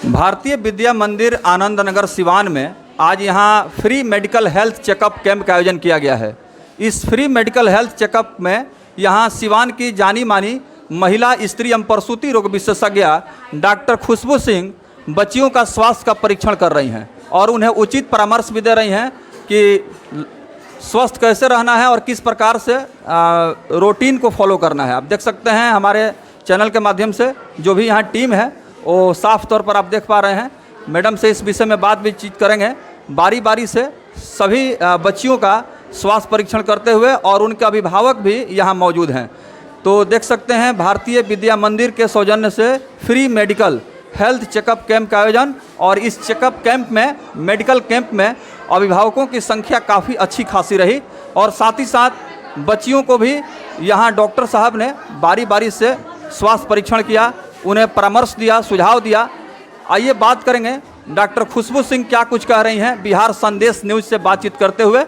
भारतीय विद्या मंदिर आनंद नगर सिवान में आज यहाँ free medical health checkup camp का आयोजन किया गया है। इस फ्री मेडिकल हेल्थ चेकअप में यहाँ सिवान की जानी मानी महिला स्त्री एवं प्रसूति रोग विशेषज्ञ डॉक्टर खुशबू सिंह बच्चियों का स्वास्थ्य का परीक्षण कर रही हैं और उन्हें उचित परामर्श भी दे रही हैं कि स्वस्थ कैसे रहना है और किस प्रकार से रूटीन को फॉलो करना है। आप देख सकते हैं हमारे चैनल के माध्यम से जो भी यहाँ टीम है वो साफ तौर पर आप देख पा रहे हैं। मैडम से इस विषय में बातचीत करेंगे बारी बारी से, सभी बच्चियों का स्वास्थ्य परीक्षण करते हुए और उनके अभिभावक भी यहाँ मौजूद हैं। तो देख सकते हैं भारतीय विद्या मंदिर के सौजन्य से free medical health checkup camp का आयोजन, और इस चेकअप कैंप में मेडिकल कैंप में अभिभावकों की संख्या काफ़ी अच्छी खासी रही और साथ ही साथ बच्चियों को भी यहाँ डॉक्टर साहब ने बारी बारी से स्वास्थ्य परीक्षण किया, उन्हें परामर्श दिया, सुझाव दिया। आइए बात करेंगे डॉक्टर खुशबू सिंह क्या कुछ कह रही हैं बिहार संदेश न्यूज़ से बातचीत करते हुए,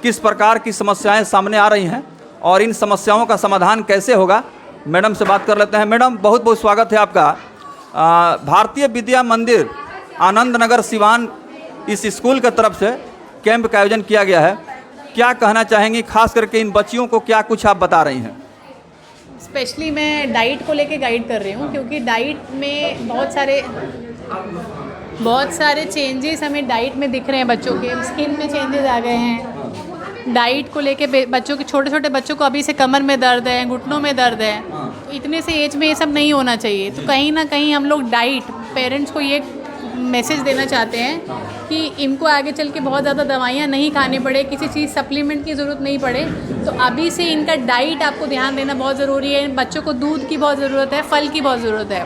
किस प्रकार की समस्याएं सामने आ रही हैं और इन समस्याओं का समाधान कैसे होगा। मैडम से बात कर लेते हैं। मैडम, बहुत बहुत स्वागत है आपका। भारतीय विद्या मंदिर आनंद नगर सिवान इस स्कूल की तरफ से कैंप का आयोजन किया गया है, क्या कहना चाहेंगी, खास करके इन बच्चियों को क्या कुछ आप बता रही हैं? स्पेशली मैं डाइट को लेके गाइड कर रही हूँ, क्योंकि डाइट में बहुत सारे चेंजेस हमें डाइट में दिख रहे हैं। बच्चों के स्किन में चेंजेस आ गए हैं। डाइट को लेके बच्चों के छोटे छोटे बच्चों को अभी से कमर में दर्द है, घुटनों में दर्द है, तो इतने से एज में ये सब नहीं होना चाहिए। तो कहीं ना कहीं हम लोग डाइट पेरेंट्स को ये मैसेज देना चाहते हैं कि इनको आगे चल के बहुत ज़्यादा दवाइयाँ नहीं खानी पड़े, किसी चीज़ सप्लीमेंट की ज़रूरत नहीं पड़े। तो अभी से इनका डाइट आपको ध्यान देना बहुत ज़रूरी है। बच्चों को दूध की बहुत ज़रूरत है, फल की बहुत ज़रूरत है।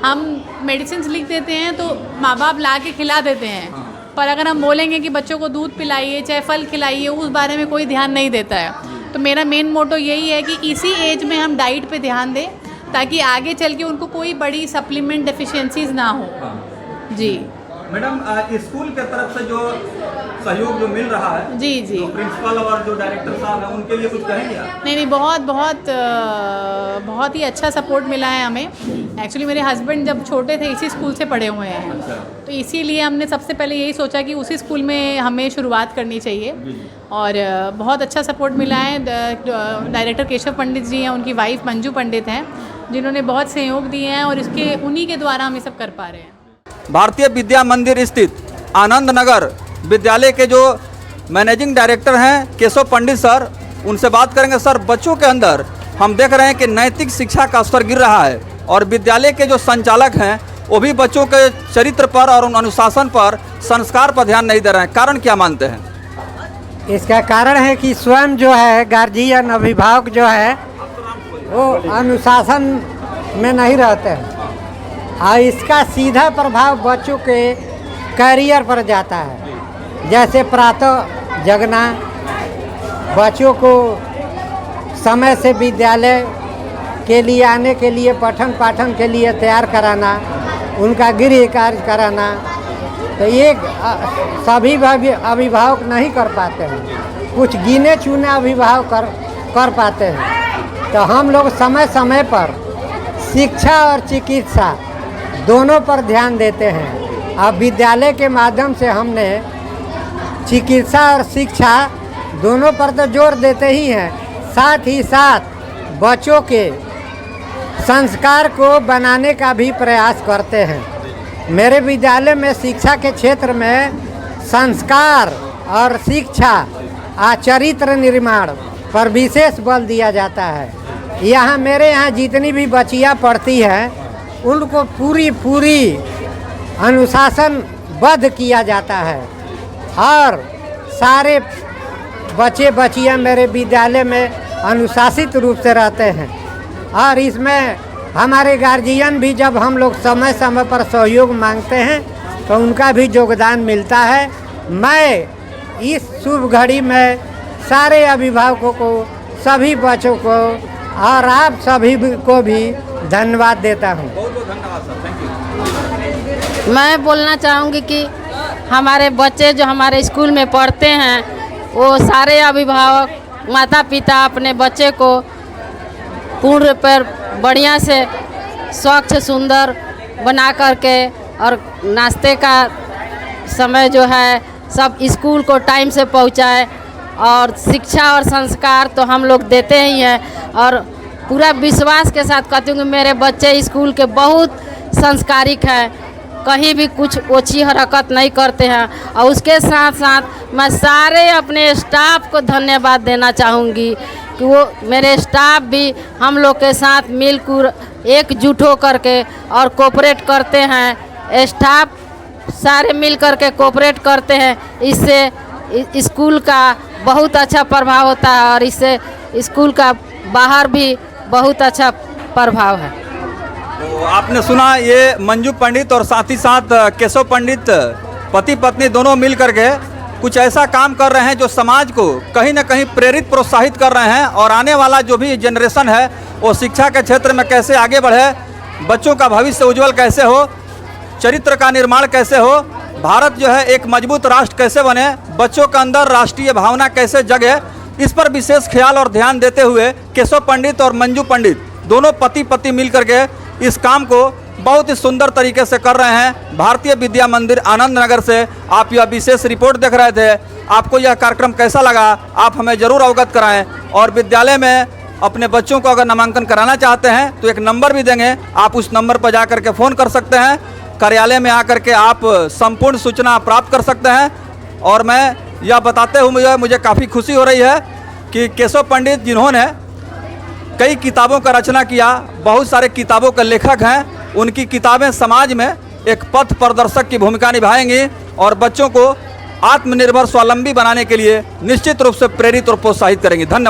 हम मेडिसिन लिख देते हैं तो माँ बाप ला के खिला देते हैं, पर अगर हम बोलेंगे कि बच्चों को दूध पिलाइए चाहे फल खिलाइए, उस बारे में कोई ध्यान नहीं देता है। तो मेरा मेन मोटो यही है कि इसी एज में हम डाइट पे ध्यान दें ताकि आगे चल के उनको कोई बड़ी सप्लीमेंट डेफिशिएंसीज ना हो। जी मैडम, स्कूल के तरफ से जो सहयोग जो मिल रहा है, जी जी, जो प्रिंसिपल और जो डायरेक्टर साहब हैं उनके लिए कुछ कहेंगे आप? नहीं, बहुत ही अच्छा सपोर्ट मिला है हमें। एक्चुअली मेरे हस्बैंड जब छोटे थे इसी स्कूल से पढ़े हुए हैं। अच्छा। तो इसीलिए हमने सबसे पहले यही सोचा कि उसी स्कूल में हमें शुरुआत करनी चाहिए और बहुत अच्छा सपोर्ट मिला है। डायरेक्टर केशव पंडित जी हैं, उनकी वाइफ मंजू पंडित हैं, जिन्होंने बहुत सहयोग दिए हैं और उन्हीं के द्वारा हम ये सब कर पा रहे हैं। भारतीय विद्या मंदिर स्थित आनंद नगर विद्यालय के जो मैनेजिंग डायरेक्टर हैं केशव पंडित सर, उनसे बात करेंगे। सर, बच्चों के अंदर हम देख रहे हैं कि नैतिक शिक्षा का स्तर गिर रहा है और विद्यालय के जो संचालक हैं वो भी बच्चों के चरित्र पर और अनुशासन पर, संस्कार पर ध्यान नहीं दे रहे हैं। कारण क्या मानते हैं? इसका कारण है कि स्वयं जो है गार्जियन, अभिभावक जो है वो अनुशासन में नहीं रहते हैं और इसका सीधा प्रभाव बच्चों के करियर पर जाता है। जैसे प्रातः जगना, बच्चों को समय से विद्यालय के लिए आने के लिए पठन पाठन के लिए तैयार कराना, उनका गृह कार्य कराना, तो ये सभी अभिभावक नहीं कर पाते हैं। कुछ गिने चुने अभिभावक कर पाते हैं। तो हम लोग समय समय पर शिक्षा और चिकित्सा दोनों पर ध्यान देते हैं। अब विद्यालय के माध्यम से हमने चिकित्सा और शिक्षा दोनों पर तो जोर देते ही हैं, साथ ही साथ बच्चों के संस्कार को बनाने का भी प्रयास करते हैं। मेरे विद्यालय में शिक्षा के क्षेत्र में संस्कार और शिक्षा चरित्र निर्माण पर विशेष बल दिया जाता है। मेरे यहाँ जितनी भी बच्चियाँ पढ़ती हैं उनको पूरी अनुशासनबद्ध किया जाता है और सारे बच्चे बच्चियाँ मेरे विद्यालय में अनुशासित रूप से रहते हैं। और इसमें हमारे गार्जियन भी जब हम लोग समय समय पर सहयोग मांगते हैं तो उनका भी योगदान मिलता है। मैं इस शुभ घड़ी में सारे अभिभावकों को, सभी बच्चों को और आप सभी को भी धन्यवाद देता हूँ। बहुत बहुत धन्यवाद सर, थैंक यू। मैं बोलना चाहूँगी कि हमारे बच्चे जो हमारे स्कूल में पढ़ते हैं वो सारे अभिभावक, माता पिता अपने बच्चे को पूर्ण पर बढ़िया से स्वच्छ सुंदर बना करके और नाश्ते का समय जो है सब स्कूल को टाइम से पहुंचाए। और शिक्षा और संस्कार तो हम लोग देते ही हैं और पूरा विश्वास के साथ कहती हूँ कि मेरे बच्चे स्कूल के बहुत संस्कारिक हैं, कहीं भी कुछ ओछी हरकत नहीं करते हैं। और उसके साथ साथ मैं सारे अपने स्टाफ को धन्यवाद देना चाहूँगी कि वो मेरे स्टाफ भी हम लोग के साथ मिलकर एकजुट हो करके और कोऑपरेट करते हैं। स्टाफ सारे मिल करके कोऑपरेट करते हैं, इससे स्कूल का बहुत अच्छा प्रभाव होता है और इससे स्कूल का बाहर भी बहुत अच्छा प्रभाव है। तो आपने सुना ये मंजू पंडित और साथ ही साथ केशव पंडित पति पत्नी दोनों मिल करके कुछ ऐसा काम कर रहे हैं जो समाज को कहीं ना कहीं प्रेरित प्रोत्साहित कर रहे हैं और आने वाला जो भी जनरेशन है वो शिक्षा के क्षेत्र में कैसे आगे बढ़े, बच्चों का भविष्य उज्जवल कैसे हो, चरित्र का निर्माण कैसे हो, भारत जो है एक मजबूत राष्ट्र कैसे बने, बच्चों के अंदर राष्ट्रीय भावना कैसे जगे, इस पर विशेष ख्याल और ध्यान देते हुए केशव पंडित और मंजू पंडित दोनों पति पत्नी मिल करके इस काम को बहुत ही सुंदर तरीके से कर रहे हैं। भारतीय विद्या मंदिर आनंद नगर से आप यह विशेष रिपोर्ट देख रहे थे। आपको यह कार्यक्रम कैसा लगा आप हमें ज़रूर अवगत कराएं और विद्यालय में अपने बच्चों को अगर नामांकन कराना चाहते हैं तो एक नंबर भी देंगे, आप उस नंबर पर जा करके फ़ोन कर सकते हैं। कार्यालय में आकर के आप संपूर्ण सूचना प्राप्त कर सकते हैं। और मैं यह बताते हुए मुझे काफ़ी खुशी हो रही है कि केशव पंडित जिन्होंने कई किताबों का रचना किया, बहुत सारे किताबों के लेखक हैं, उनकी किताबें समाज में एक पथ प्रदर्शक की भूमिका निभाएंगी और बच्चों को आत्मनिर्भर स्वावलंबी बनाने के लिए निश्चित रूप से प्रेरित और प्रोत्साहित करेंगी। धन्यवाद।